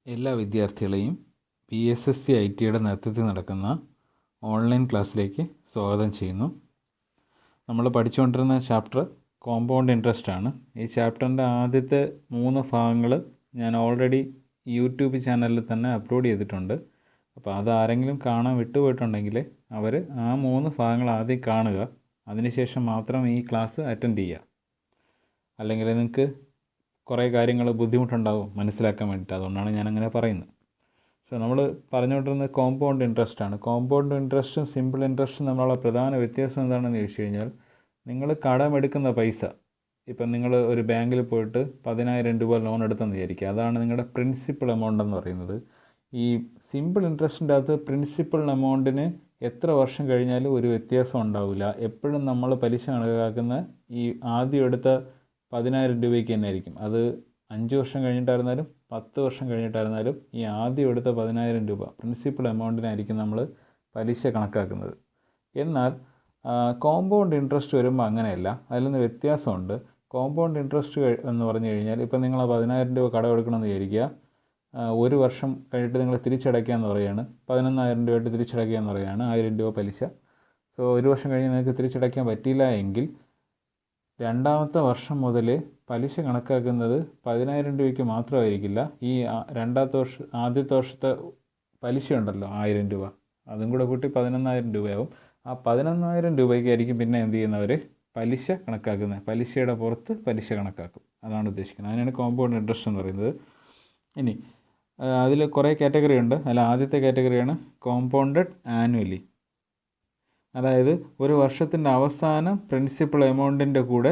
എല്ലാ വിദ്യാർത്ഥികളെയും PSSC IT-യുടെ നേതൃത്വത്തിൽ നടക്കുന്ന ഓൺലൈൻ ക്ലാസ്സിലേക്ക് സ്വാഗതം ചെയ്യുന്നു. നമ്മൾ പഠിച്ചുകൊണ്ടിരുന്ന ചാപ്റ്റർ കോമ്പൗണ്ട് ഇൻട്രസ്റ്റ് ആണ്. ഈ ചാപ്റ്ററിൻ്റെ ആദ്യത്തെ 3 ഭാഗങ്ങൾ ഞാൻ ഓൾറെഡി യൂട്യൂബ് ചാനലിൽ തന്നെ അപ്ലോഡ് ചെയ്തിട്ടുണ്ട്. അപ്പോൾ അതാരെങ്കിലും കാണാൻ വിട്ടുപോയിട്ടുണ്ടെങ്കിൽ അവർ ആ 3 ഭാഗങ്ങൾ ആദ്യം കാണുക, അതിനുശേഷം മാത്രം ഈ ക്ലാസ് അറ്റൻഡ് ചെയ്യുക. അല്ലെങ്കിൽ നിങ്ങൾക്ക് കുറേ കാര്യങ്ങൾ ബുദ്ധിമുട്ടുണ്ടാകും മനസ്സിലാക്കാൻ വേണ്ടിയിട്ട്, അതുകൊണ്ടാണ് ഞാനങ്ങനെ പറയുന്നത്. സോ നമ്മൾ പറഞ്ഞുകൊണ്ടിരുന്നത് കോമ്പൗണ്ട് ഇൻട്രസ്റ്റ് ആണ്. കോമ്പൗണ്ട് ഇൻട്രസ്റ്റും സിമ്പിൾ ഇൻട്രസ്റ്റും തമ്മിലുള്ള പ്രധാന വ്യത്യാസം എന്താണെന്ന് ചോദിച്ചു കഴിഞ്ഞാൽ, നിങ്ങൾ കടമെടുക്കുന്ന പൈസ, ഇപ്പം നിങ്ങൾ ഒരു ബാങ്കിൽ പോയിട്ട് 10,000 രൂപ ലോൺ എടുത്തെന്ന് വിചാരിക്കുക, അതാണ് നിങ്ങളുടെ പ്രിൻസിപ്പൽ എമൗണ്ട് എന്ന് പറയുന്നത്. ഈ സിമ്പിൾ ഇൻട്രസ്റ്റിൻ്റെ അകത്ത് പ്രിൻസിപ്പൽ എമൗണ്ടിന് എത്ര വർഷം കഴിഞ്ഞാലും ഒരു വ്യത്യാസം ഉണ്ടാവില്ല. എപ്പോഴും നമ്മൾ പലിശ കണക്കാക്കുന്ന ഈ ആദ്യം എടുത്ത 10,000 രൂപയ്ക്ക് തന്നെ ആയിരിക്കും. അത് 5 വർഷം കഴിഞ്ഞിട്ടായിരുന്നാലും 10 വർഷം കഴിഞ്ഞിട്ടായിരുന്നാലും ഈ ആദ്യം എടുത്ത 10,000 രൂപ പ്രിൻസിപ്പൽ എമൗണ്ടിനായിരിക്കും നമ്മൾ പലിശ കണക്കാക്കുന്നത്. എന്നാൽ കോമ്പൗണ്ട് ഇൻട്രസ്റ്റ് വരുമ്പോൾ അങ്ങനെയല്ല, അതിൽ നിന്ന് വ്യത്യാസമുണ്ട്. കോമ്പൗണ്ട് ഇൻട്രസ്റ്റ് എന്ന് പറഞ്ഞു കഴിഞ്ഞാൽ, ഇപ്പം നിങ്ങൾ 10,000 രൂപ കടം എടുക്കണമെന്ന് വിചാരിക്കുക, 1 വർഷം കഴിഞ്ഞിട്ട് നിങ്ങൾ തിരിച്ചടയ്ക്കാമെന്ന് പറയുകയാണ്, 11,000 രൂപയായിട്ട് തിരിച്ചടയ്ക്കാമെന്ന് പറയുകയാണ്, 1000 രൂപ പലിശ. സോ 1 വർഷം കഴിഞ്ഞ് നിങ്ങൾക്ക് തിരിച്ചടയ്ക്കാൻ പറ്റിയില്ല എങ്കിൽ രണ്ടാമത്തെ വർഷം മുതൽ പലിശ കണക്കാക്കുന്നത് 10,000 രൂപയ്ക്ക് മാത്രമായിരിക്കില്ല. ഈ ആദ്യത്തെ വർഷത്തെ പലിശ ഉണ്ടല്ലോ 1000 രൂപ, അതും കൂടെ കൂട്ടി 11,000 രൂപയാവും. ആ 11,000 രൂപയ്ക്കായിരിക്കും പിന്നെ എന്ത് ചെയ്യുന്നവർ പലിശ കണക്കാക്കുന്നത്. പലിശയുടെ പുറത്ത് പലിശ കണക്കാക്കും, അതാണ് ഉദ്ദേശിക്കുന്നത്. അതിനാണ് കോമ്പൗണ്ട് ഇൻട്രസ്റ്റ് എന്ന് പറയുന്നത്. ഇനി അതിൽ കുറേ കാറ്റഗറി ഉണ്ട്. അതിൽ ആദ്യത്തെ കാറ്റഗറിയാണ് കോമ്പൗണ്ടഡ് ആനുവലി. അതായത് ഒരു വർഷത്തിൻ്റെ അവസാനം പ്രിൻസിപ്പൽ എമൗണ്ടിൻ്റെ കൂടെ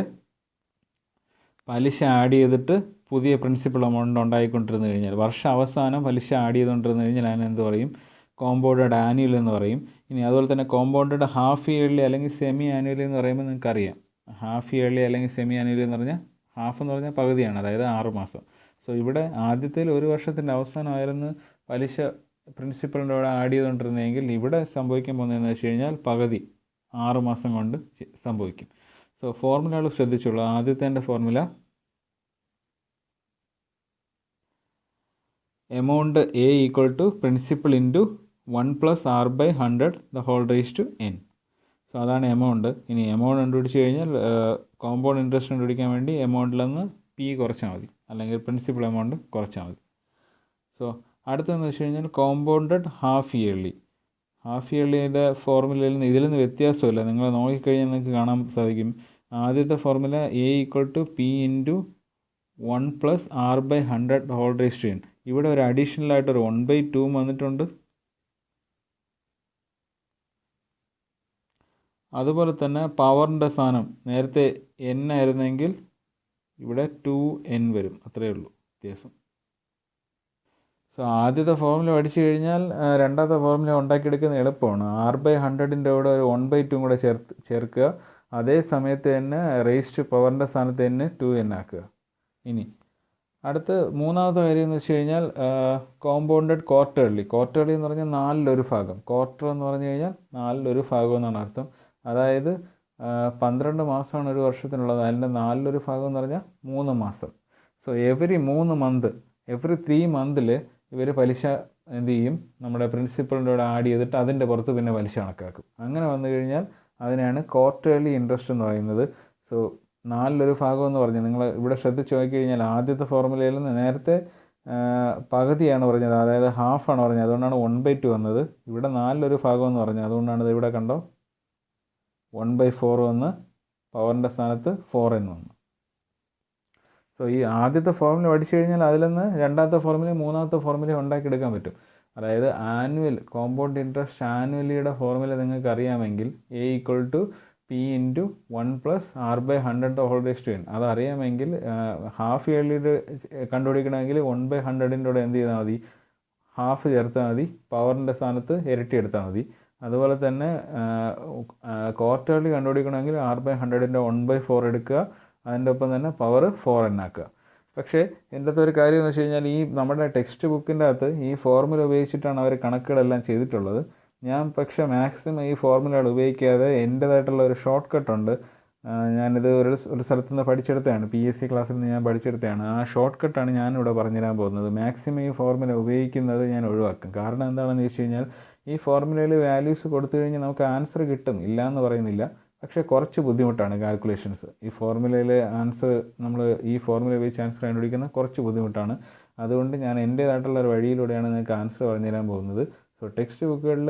പലിശ ആഡ് ചെയ്തിട്ട് പുതിയ പ്രിൻസിപ്പൽ എമൗണ്ട് ഉണ്ടായിക്കൊണ്ടിരുന്നു കഴിഞ്ഞാൽ, വർഷം അവസാനം പലിശ ആഡ് ചെയ്തുകൊണ്ടിരുന്നു കഴിഞ്ഞാൽ അതിനെന്ത് പറയും? കോമ്പൗണ്ടഡ് ആനുവൽ എന്ന് പറയും. ഇനി അതുപോലെ തന്നെ കോമ്പൗണ്ടഡ് ഹാഫ് ഇയർലി അല്ലെങ്കിൽ സെമി ആനുവലി എന്ന് പറയുമ്പോൾ നിങ്ങൾക്കറിയാം. ഹാഫ് ഇയർലി അല്ലെങ്കിൽ സെമി ആനുവലി എന്ന് പറഞ്ഞാൽ, ഹാഫ് എന്ന് പറഞ്ഞാൽ പകുതിയാണ്, അതായത് 6 മാസം. സോ ഇവിടെ ആദ്യത്തിൽ 1 വർഷത്തിൻ്റെ അവസാനമായിരുന്നു പലിശ പ്രിൻസിപ്പലിൻ്റെ കൂടെ ആഡ് ചെയ്തുകൊണ്ടിരുന്നതെങ്കിൽ, ഇവിടെ സംഭവിക്കാൻ പോകുന്നതെന്ന് വെച്ച് കഴിഞ്ഞാൽ പകുതി 6 മാസം കൊണ്ട് സംഭവിക്കും. സോ ഫോർമുലകൾ ശ്രദ്ധിച്ചുള്ളൂ. ആദ്യത്തെ formula amount A equal to principal into 1+R/100 the whole raise to n. So അതാണ് എമൗണ്ട്. ഇനി എമൗണ്ട് കണ്ടുപിടിച്ച് കഴിഞ്ഞാൽ കോമ്പൗണ്ട് ഇൻട്രസ്റ്റ് കണ്ടുപിടിക്കാൻ വേണ്ടി എമൗണ്ടിൽ നിന്ന് P കുറച്ചാൽ മതി, അല്ലെങ്കിൽ പ്രിൻസിപ്പൽ എമൗണ്ട് കുറച്ചാൽ മതി. സോ അടുത്തതെന്ന് വെച്ച് കഴിഞ്ഞാൽ കോമ്പൗണ്ടഡ് ഹാഫ് ഇയർലി. ഹാഫ് ഇയർലിയുടെ ഫോർമുലയിൽ നിന്ന് ഇതിൽ നിന്ന് വ്യത്യാസമില്ല. നിങ്ങൾ നോക്കിക്കഴിഞ്ഞാൽ നിങ്ങൾക്ക് കാണാൻ സാധിക്കും. ആദ്യത്തെ formula A equal to P into 1+R/100 whole raise to n. ഇവിടെ ഒരു അഡീഷണൽ ആയിട്ടൊരു 1/2 വന്നിട്ടുണ്ട്. അതുപോലെ തന്നെ പവറിൻ്റെ സ്ഥാനം നേരത്തെ n ആയിരുന്നെങ്കിൽ ഇവിടെ 2n വരും, അത്രയേ ഉള്ളൂ വ്യത്യാസം. സോ ആദ്യത്തെ ഫോർമുല പഠിച്ചു കഴിഞ്ഞാൽ രണ്ടാമത്തെ ഫോർമുല ഉണ്ടാക്കിയെടുക്കുന്നത് എളുപ്പമാണ്. R/100ൻ്റെ കൂടെ ഒരു 1/2 കൂടെ ചേർക്കുക. അതേ സമയത്ത് തന്നെ റേസ് ടു പവറിൻ്റെ സ്ഥാനത്ത് തന്നെ 2n ആക്കുക. ഇനി അടുത്ത് മൂന്നാമത്തെ കാര്യം എന്ന് വെച്ച് കഴിഞ്ഞാൽ കോമ്പൗണ്ടഡ് ക്വാർട്ടർലി. ക്വാർട്ടർലി എന്ന് പറഞ്ഞാൽ 4/1 ഭാഗം. ക്വാർട്ടർ എന്ന് പറഞ്ഞു കഴിഞ്ഞാൽ 4/1 ഭാഗം എന്നാണ് അർത്ഥം. അതായത് 12 മാസമാണ് ഒരു വർഷത്തിനുള്ളത്. അതിൻ്റെ 4/1 ഭാഗം എന്ന് പറഞ്ഞാൽ 3 മാസം. സോ എവറി 3 മന്ത്, എവറി 3 മന്തിൽ ഇവർ പലിശ എന്ത് ചെയ്യും? നമ്മുടെ പ്രിൻസിപ്പളിൻ്റെ കൂടെ ആഡ് ചെയ്തിട്ട് അതിൻ്റെ പുറത്ത് പിന്നെ പലിശ കണക്കാക്കും. അങ്ങനെ വന്നു കഴിഞ്ഞാൽ അതിനാണ് ക്വാർട്ടർലി ഇൻട്രസ്റ്റ് എന്ന് പറയുന്നത്. സോ 4/1 ഭാഗം എന്ന് പറഞ്ഞാൽ നിങ്ങൾ ഇവിടെ ശ്രദ്ധിച്ച് നോക്കിക്കഴിഞ്ഞാൽ ആദ്യത്തെ ഫോർമുലയിൽ നിന്ന് നേരത്തെ പകുതിയാണ് പറഞ്ഞത്, അതായത് ഹാഫാണ് പറഞ്ഞത്, അതുകൊണ്ടാണ് 1/2 വന്നത്. ഇവിടെ 4/1 ഭാഗം എന്ന് പറഞ്ഞത്, അതുകൊണ്ടാണ് ഇത് ഇവിടെ കണ്ടോ 1/4 വന്ന് പവറിൻ്റെ സ്ഥാനത്ത് 4n വന്നു. സോ ഈ ആദ്യത്തെ ഫോർമുല പഠിച്ചു കഴിഞ്ഞാൽ അതിൽ നിന്ന് രണ്ടാമത്തെ ഫോർമുലയും മൂന്നാമത്തെ ഫോർമുലയും ഉണ്ടാക്കിയെടുക്കാൻ പറ്റും. അതായത് ആനുവൽ കോമ്പൗണ്ട് ഇൻട്രസ്റ്റ് ആനുവലിയുടെ ഫോർമുല നിങ്ങൾക്ക് അറിയാമെങ്കിൽ A equal to P into 1+R/100 whole raise to n. അതറിയാമെങ്കിൽ ഹാഫ് ഇയർലിയുടെ കണ്ടുപിടിക്കണമെങ്കിൽ 1/100ൻ്റെ കൂടെ എന്ത് ചെയ്താൽ മതി? ഹാഫ് ചേർത്താൽ മതി, പവറിൻ്റെ സ്ഥാനത്ത് ഇരട്ടി എടുത്താൽ മതി. അതുപോലെ തന്നെ ക്വാർട്ടർലി കണ്ടുപിടിക്കണമെങ്കിൽ R/100ൻ്റെ 1/4 എടുക്കുക, അതിൻ്റെ ഒപ്പം തന്നെ പവർ 4n ആക്കുക. പക്ഷേ എൻ്റെ അകത്ത് ഒരു കാര്യം എന്ന് വെച്ച് കഴിഞ്ഞാൽ, ഈ നമ്മുടെ ടെക്സ്റ്റ് ബുക്കിൻ്റെ അകത്ത് ഈ ഫോർമുല ഉപയോഗിച്ചിട്ടാണ് അവർ കണക്കുകളെല്ലാം ചെയ്തിട്ടുള്ളത്. ഞാൻ പക്ഷേ മാക്സിമം ഈ ഫോർമുലകൾ ഉപയോഗിക്കാതെ എൻ്റേതായിട്ടുള്ള ഒരു ഷോർട്ട് കട്ട് ഉണ്ട്. ഞാനിത് ഒരു സ്ഥലത്തു നിന്ന് പഠിച്ചെടുത്തതാണ്, PSC ക്ലാസ്സിൽ നിന്ന് ഞാൻ പഠിച്ചെടുത്തതാണ്. ആ ഷോർട്ട് കട്ടാണ് ഞാനിവിടെ പറഞ്ഞുതരാൻ പോകുന്നത്. മാക്സിമം ഈ ഫോർമുല ഉപയോഗിക്കുന്നത് ഞാൻ ഒഴിവാക്കും. കാരണം എന്താണെന്ന് വെച്ച് കഴിഞ്ഞാൽ ഈ ഫോർമുലയിൽ വാല്യൂസ് കൊടുത്തു കഴിഞ്ഞാൽ നമുക്ക് ആൻസർ കിട്ടും, ഇല്ല എന്ന് പറയുന്നില്ല. പക്ഷേ കുറച്ച് ബുദ്ധിമുട്ടാണ് കാൽക്കുലേഷൻസ്. ഈ ഫോർമുലയിൽ ആൻസർ നമ്മൾ ഈ ഫോർമുല ഉപയോഗിച്ച് ആൻസർ കണ്ടുപിടിക്കുന്നത് കുറച്ച് ബുദ്ധിമുട്ടാണ്. അതുകൊണ്ട് ഞാൻ എൻ്റേതായിട്ടുള്ള ഒരു വഴിയിലൂടെയാണ് നിങ്ങൾക്ക് ആൻസർ പറഞ്ഞു തരാൻ പോകുന്നത്. സോ ടെക്സ്റ്റ് ബുക്കുകളിൽ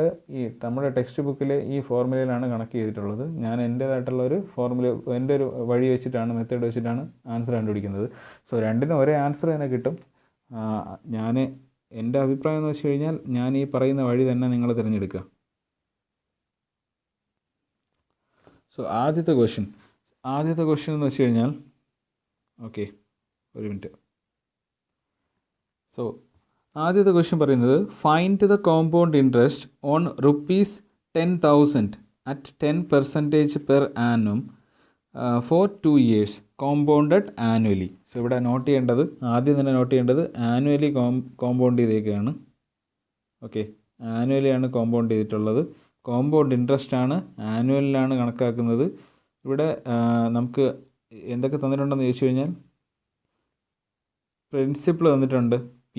നമ്മുടെ ടെക്സ്റ്റ് ബുക്കിൽ ഈ ഫോർമുലയിലാണ് കണക്ക് ചെയ്തിട്ടുള്ളത്. ഞാൻ എൻ്റേതായിട്ടുള്ള ഒരു ഫോർമുല, എൻ്റെ ഒരു വഴി വെച്ചിട്ടാണ്, മെത്തേഡ് വെച്ചിട്ടാണ് ആൻസർ കണ്ടുപിടിക്കുന്നത്. സോ രണ്ടിനും ഒരേ ആൻസർ തന്നെ കിട്ടും. എൻ്റെ അഭിപ്രായം എന്ന് വെച്ച് കഴിഞ്ഞാൽ ഞാൻ ഈ പറയുന്ന വഴി തന്നെ നിങ്ങൾ തിരഞ്ഞെടുക്കുക. സോ ആദ്യത്തെ ക്വസ്റ്റ്യൻ എന്ന് വെച്ച് കഴിഞ്ഞാൽ, ഓക്കെ ഒരു മിനിറ്റ്. സോ ആദ്യത്തെ ക്വസ്റ്റ്യൻ പറയുന്നത്, find the compound interest on ₹10,000 at 10% per annum for 2 years compounded annually. So ഇവിടെ ആദ്യം തന്നെ നോട്ട് ചെയ്യേണ്ടത് ആനുവലി കോമ്പൗണ്ട് ചെയ്തേക്കുകയാണ്. ഓക്കെ, ആനുവലിയാണ് കോമ്പൗണ്ട് ചെയ്തിട്ടുള്ളത്. കോമ്പൗണ്ട് ഇൻട്രസ്റ്റ് ആണ്, ആനുവലിലാണ് കണക്കാക്കുന്നത്. ഇവിടെ നമുക്ക് എന്തൊക്കെ തന്നിട്ടുണ്ടെന്ന് ചോദിച്ചു കഴിഞ്ഞാൽ, പ്രിൻസിപ്പിൾ തന്നിട്ടുണ്ട് P,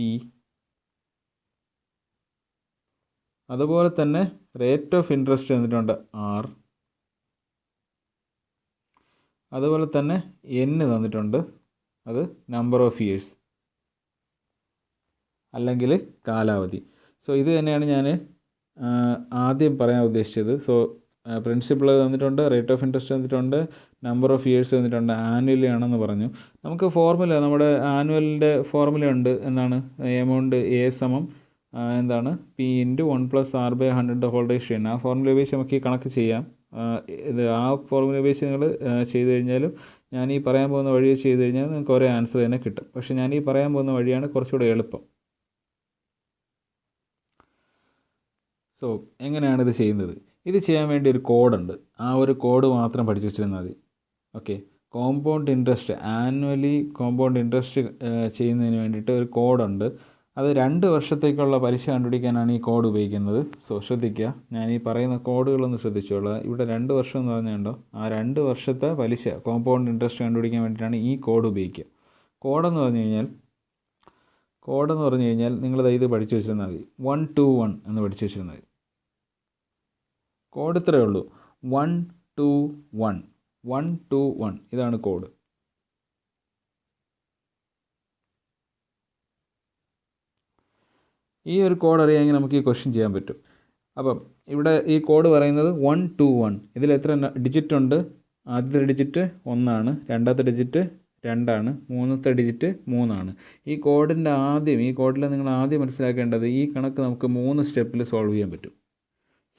അതുപോലെ തന്നെ റേറ്റ് ഓഫ് ഇൻട്രസ്റ്റ് തന്നിട്ടുണ്ട് R, അതുപോലെ തന്നെ N തന്നിട്ടുണ്ട്, അത് നമ്പർ ഓഫ് ഇയേഴ്സ് അല്ലെങ്കിൽ കാലാവധി. സോ ഇത് തന്നെയാണ് ഞാൻ ആദ്യം പറയാൻ ഉദ്ദേശിച്ചത്. സോ പ്രിൻസിപ്പിൾ തന്നിട്ടുണ്ട്, റേറ്റ് ഓഫ് ഇൻട്രസ്റ്റ് തന്നിട്ടുണ്ട്, നമ്പർ ഓഫ് ഇയേഴ്സ് തന്നിട്ടുണ്ട്, ആനുവലി ആണെന്ന് പറഞ്ഞു. നമുക്ക് ഫോർമുല, നമ്മുടെ ആനുവലിൻ്റെ ഫോർമുല ഉണ്ട്. എന്താണ്? എമൗണ്ട് A സമം എന്താണ് P × 1+R/100 ആ ഫോർമുല ഉപയോഗിച്ച് നമുക്ക് ഈ കണക്ക് ചെയ്യാം. ആ ഫോർമുല ഉപയോഗിച്ച് നിങ്ങൾ ചെയ്ത് കഴിഞ്ഞാലും ഞാൻ ഈ പറയാൻ പോകുന്ന വഴി ചെയ്ത് കഴിഞ്ഞാൽ നിങ്ങൾക്ക് ഒരേ ആൻസർ തന്നെ കിട്ടും. പക്ഷേ ഞാൻ ഈ പറയാൻ പോകുന്ന വഴിയാണ് കുറച്ചുകൂടെ എളുപ്പം. സോ എങ്ങനെയാണ് ഇത് ചെയ്യുന്നത്? ഇത് ചെയ്യാൻ വേണ്ടി ഒരു കോഡുണ്ട്. ആ ഒരു കോഡ് മാത്രം പഠിച്ചു വെച്ചിരുന്നാൽ മതി. Okay, compound interest, annually compound interest ചെയ്യുന്നതിന് വേണ്ടിയിട്ട് ഒരു കോഡുണ്ട്. അത് 2 വർഷത്തേക്കുള്ള പലിശ കണ്ടുപിടിക്കാനാണ് ഈ കോഡ് ഉപയോഗിക്കുന്നത്. സോ ശ്രദ്ധിക്കുക, ഞാൻ ഈ പറയുന്ന കോഡുകളൊന്ന് ശ്രദ്ധിച്ചോളൂ. ഇവിടെ 2 വർഷം എന്ന് പറഞ്ഞുണ്ടോ, ആ 2 വർഷത്തെ പലിശ കോമ്പൗണ്ട് ഇൻട്രസ്റ്റ് കണ്ടുപിടിക്കാൻ വേണ്ടിയിട്ടാണ് ഈ കോഡ് ഉപയോഗിക്കുക. കോഡെന്ന് പറഞ്ഞു കഴിഞ്ഞാൽ നിങ്ങളിത് ഇത് പഠിച്ചു വെച്ചിരുന്നാൽ മതി. 121 എന്ന് പഠിച്ചു വെച്ചിരുന്നാൽ മതി. കോഡ് ഇത്രയേ ഉള്ളൂ, 121 ഇതാണ് കോഡ്. ഈ ഒരു കോഡ് അറിയാമെങ്കിൽ നമുക്ക് ഈ ക്വസ്റ്റ്യൻ ചെയ്യാൻ പറ്റും. അപ്പം ഇവിടെ ഈ കോഡ് പറയുന്നത് 121. ഇതിൽ എത്ര ഡിജിറ്റ് ഉണ്ട്? ആദ്യത്തെ ഡിജിറ്റ് 1 ആണ്, രണ്ടാമത്തെ ഡിജിറ്റ് 2 ആണ്, മൂന്നാമത്തെ ഡിജിറ്റ് 3 ആണ്. ഈ കോഡിൽ നിങ്ങൾ ആദ്യം മനസ്സിലാക്കേണ്ടത്, ഈ കണക്ക് നമുക്ക് 3 സ്റ്റെപ്പിൽ സോൾവ് ചെയ്യാൻ പറ്റും.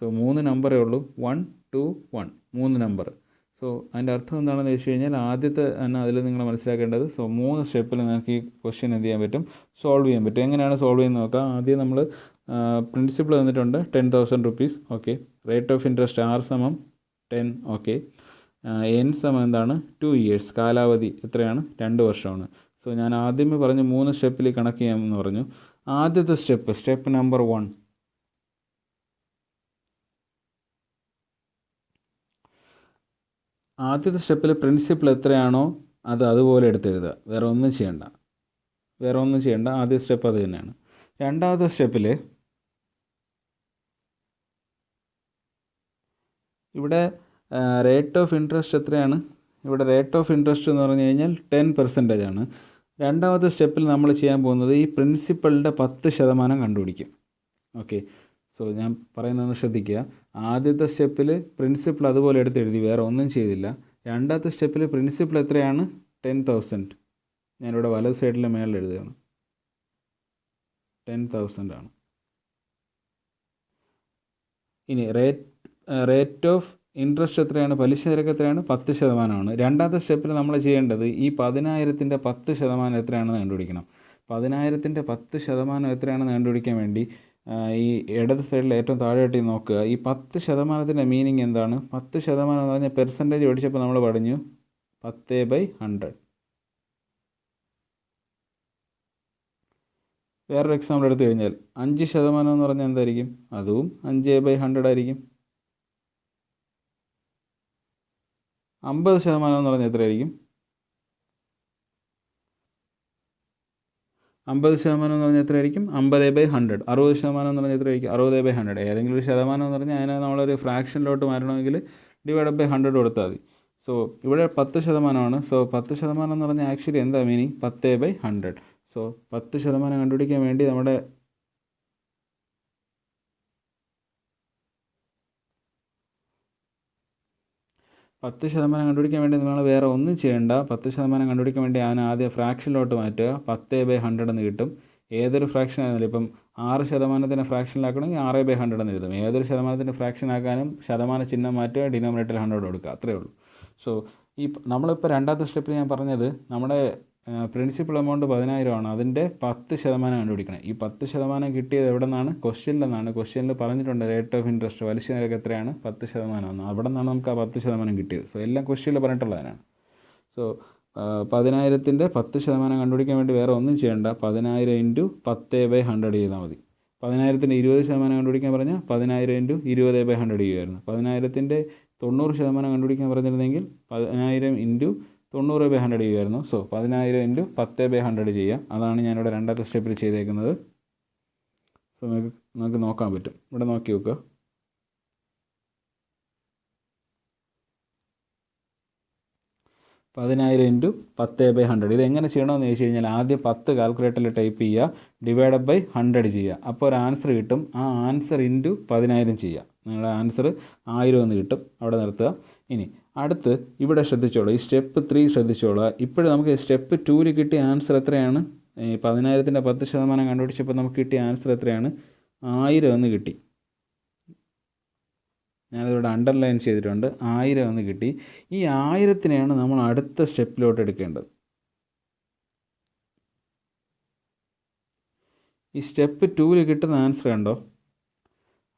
സോ 3 നമ്പറേ ഉള്ളൂ, 1 2 1, 3 നമ്പർ. സോ അതിൻ്റെ അർത്ഥം എന്താണെന്ന് വെച്ച് കഴിഞ്ഞാൽ, ആദ്യത്തെ തന്നെ അതിൽ നിങ്ങൾ മനസ്സിലാക്കേണ്ടത്, സോ 3 സ്റ്റെപ്പിൽ നിങ്ങൾക്ക് ഈ ക്വസ്റ്റ്യൻ എന്ത് ചെയ്യാൻ പറ്റും? സോൾവ് ചെയ്യാൻ പറ്റും. എങ്ങനെയാണ് സോൾവ് ചെയ്യുന്നത് നോക്കാം. ആദ്യം നമ്മൾ പ്രിൻസിപ്പിൾ തന്നിട്ടുണ്ട് ₹10,000. Okay, rate of interest R സമം 10. ഓക്കെ, N സമം എന്താണ്? 2 years. കാലാവധി എത്രയാണ്? 2 വർഷമാണ്. സോ ഞാൻ ആദ്യമേ പറഞ്ഞു 3 സ്റ്റെപ്പിൽ കണക്ക് ചെയ്യാമെന്ന് പറഞ്ഞു. ആദ്യത്തെ സ്റ്റെപ്പ് നമ്പർ 1, ആദ്യത്തെ സ്റ്റെപ്പിൽ പ്രിൻസിപ്പിൾ എത്രയാണോ അത് അതുപോലെ എടുത്തെഴുതുക. വേറെ ഒന്നും ചെയ്യണ്ട. ആദ്യ സ്റ്റെപ്പ് അത് തന്നെയാണ്. രണ്ടാമത്തെ സ്റ്റെപ്പിൽ ഇവിടെ റേറ്റ് ഓഫ് ഇൻട്രസ്റ്റ് എത്രയാണ്? ഇവിടെ റേറ്റ് ഓഫ് ഇൻട്രസ്റ്റ് എന്ന് പറഞ്ഞു കഴിഞ്ഞാൽ 10% ആണ്. രണ്ടാമത്തെ സ്റ്റെപ്പിൽ നമ്മൾ ചെയ്യാൻ പോകുന്നത് ഈ പ്രിൻസിപ്പളിൻ്റെ 10% കണ്ടുപിടിക്കും. ഓക്കെ, സോ ഞാൻ പറയുന്നതെന്ന് ശ്രദ്ധിക്കുക. ആദ്യത്തെ സ്റ്റെപ്പിൽ പ്രിൻസിപ്പിൾ അതുപോലെ എടുത്ത് എഴുതി, വേറെ ഒന്നും ചെയ്തില്ല. രണ്ടാമത്തെ സ്റ്റെപ്പിൽ പ്രിൻസിപ്പിൾ എത്രയാണ്? 10,000. ഞാനിവിടെ വലത് സൈഡിലെ മേളിൽ എഴുതുകയാണ്, 10,000 ആണ്. ഇനി റേറ്റ് ഓഫ് ഇൻട്രസ്റ്റ് എത്രയാണ്? പലിശ നിരക്ക് എത്രയാണ്? 10% രണ്ടാമത്തെ സ്റ്റെപ്പിൽ നമ്മൾ ചെയ്യേണ്ടത് ഈ 10,000ൻ്റെ 10% എത്രയാണെന്ന് കണ്ടുപിടിക്കണം. 10,000ൻ്റെ 10% എത്രയാണെന്ന് കണ്ടുപിടിക്കാൻ വേണ്ടി ഈ ഇടത് സൈഡിൽ ഏറ്റവും താഴെയായിട്ട് നോക്കുക. ഈ 10%ൻ്റെ മീനിങ് എന്താണ്? 10% എന്ന് പറഞ്ഞാൽ പെർസെൻറ്റേജ് പഠിച്ചപ്പോൾ നമ്മൾ പറഞ്ഞു 10/100. വേറൊരു എക്സാമ്പിൾ എടുത്തു കഴിഞ്ഞാൽ 5% എന്ന് പറഞ്ഞാൽ എന്തായിരിക്കും? അതും 5/100 ആയിരിക്കും. 50% എന്ന് പറഞ്ഞാൽ എത്രയായിരിക്കും? 50% എന്ന് പറഞ്ഞാൽ എത്രയായിരിക്കും? 50/100. 60% എന്ന് പറഞ്ഞാൽ എത്രയായിരിക്കും? 60/100. ഏതെങ്കിലും ഒരു ശതമാനം എന്ന് പറഞ്ഞാൽ അതിനെ നമ്മളൊരു ഫ്രാക്ഷനിലോട്ട് മാറ്റണമെങ്കിൽ /100 കൊടുത്താൽ മതി. സോ ഇവിടെ 10%. സോ 10% എന്ന് പറഞ്ഞാൽ ആക്ച്വലി എന്താ മീനിങ്? 10/100. സോ 10% കണ്ടുപിടിക്കാൻ വേണ്ടി നമ്മുടെ 10% കണ്ടുപിടിക്കാൻ വേണ്ടി നിങ്ങൾ വേറെ ഒന്നും ചെയ്യേണ്ട. 10% കണ്ടുപിടിക്കാൻ വേണ്ടി ഞാൻ ആദ്യം ഫ്രാക്ഷനിലോട്ട് മാറ്റുക. 10/100 എന്ന് കിട്ടും. ഏതൊരു ഫ്രാക്ഷൻ ആയിരുന്നാലും ഇപ്പം 6% ഫ്രാക്ഷനിലാക്കണമെങ്കിൽ 6/100 എന്ന് എഴുതും. ഏതൊരു ശതമാനത്തിൻ്റെ ഫ്രാക്ഷൻ ആക്കാനും ശതമാന ചിഹ്നം മാറ്റുക, ഡിനോമിനേറ്ററിൽ 100 കൊടുക്കുക, അത്രയേ ഉള്ളൂ. സോ നമ്മളിപ്പോൾ രണ്ടാമത്തെ സ്റ്റെപ്പിൽ ഞാൻ പറഞ്ഞത് നമ്മുടെ പ്രിൻസിപ്പൽ എമൗണ്ട് 10,000 ആണ്. അതിൻ്റെ 10% കണ്ടുപിടിക്കണം. ഈ 10% കിട്ടിയത് എവിടെ നിന്നാണ്? ക്വസ്റ്റ്യനിൽ നിന്നാണ്. ക്വസ്റ്റ്യനിൽ പറഞ്ഞിട്ടുണ്ട് റേറ്റ് ഓഫ് ഇൻട്രസ്റ്റ്, പലിശ നിരക്ക് എത്രയാണ്? 10% അവിടെ നിന്നാണ് നമുക്ക് ആ 10% കിട്ടിയത്. സോ എല്ലാം ക്വസ്റ്റ്യനിൽ പറഞ്ഞിട്ടുള്ളതിനാണ്. സോ 10,000-ൻ്റെ 10% കണ്ടുപിടിക്കാൻ വേണ്ടി വേറെ ഒന്നും ചെയ്യേണ്ട. 10,000 × 10/100 ചെയ്താൽ മതി. 10,000-ൻ്റെ 20% കണ്ടുപിടിക്കാൻ പറഞ്ഞാൽ 10,000 × 20/100 ചെയ്യുമായിരുന്നു. 10,000-ൻ്റെ 90% കണ്ടുപിടിക്കാൻ പറഞ്ഞിരുന്നെങ്കിൽ 10,000 × 90/100 ചെയ്യുമായിരുന്നു. സോ 10,000 × 10/100 ചെയ്യാം. അതാണ് ഞാനിവിടെ രണ്ടാമത്തെ സ്റ്റെപ്പിൽ ചെയ്തേക്കുന്നത്. സോ നമുക്ക് നോക്കാൻ പറ്റും. ഇവിടെ നോക്കി നോക്കുക. 10,000 × 10/100. ഇത് എങ്ങനെ ചെയ്യണമെന്ന് ചോദിച്ചു കഴിഞ്ഞാൽ ആദ്യം 10 കാൽക്കുലേറ്ററിൽ ടൈപ്പ് ചെയ്യുക, /100 ചെയ്യുക. അപ്പോൾ ഒരു ആൻസർ കിട്ടും. ആ ആൻസർ × 10,000 ചെയ്യുക. നിങ്ങളുടെ ആൻസർ 1000 എന്ന് കിട്ടും. അവിടെ നിർത്തുക. ഇനി അടുത്ത് ഇവിടെ ശ്രദ്ധിച്ചോളൂ, ഈ സ്റ്റെപ്പ് 3 ശ്രദ്ധിച്ചോളൂ. ഇപ്പോഴും നമുക്ക് സ്റ്റെപ്പ് 2 കിട്ടിയ ആൻസർ എത്രയാണ്? 10,000-ൻ്റെ 10% കണ്ടുപിടിച്ചപ്പോൾ നമുക്ക് കിട്ടിയ ആൻസർ എത്രയാണ്? 1000 എന്ന് കിട്ടി. ഞാനിവിടെ അണ്ടർലൈൻ ചെയ്തിട്ടുണ്ട്. 1000 എന്ന് കിട്ടി. ഈ 1000-നെയാണ് നമ്മൾ അടുത്ത സ്റ്റെപ്പിലോട്ട് എടുക്കേണ്ടത്. ഈ സ്റ്റെപ്പ് 2 കിട്ടുന്ന ആൻസർ കണ്ടോ?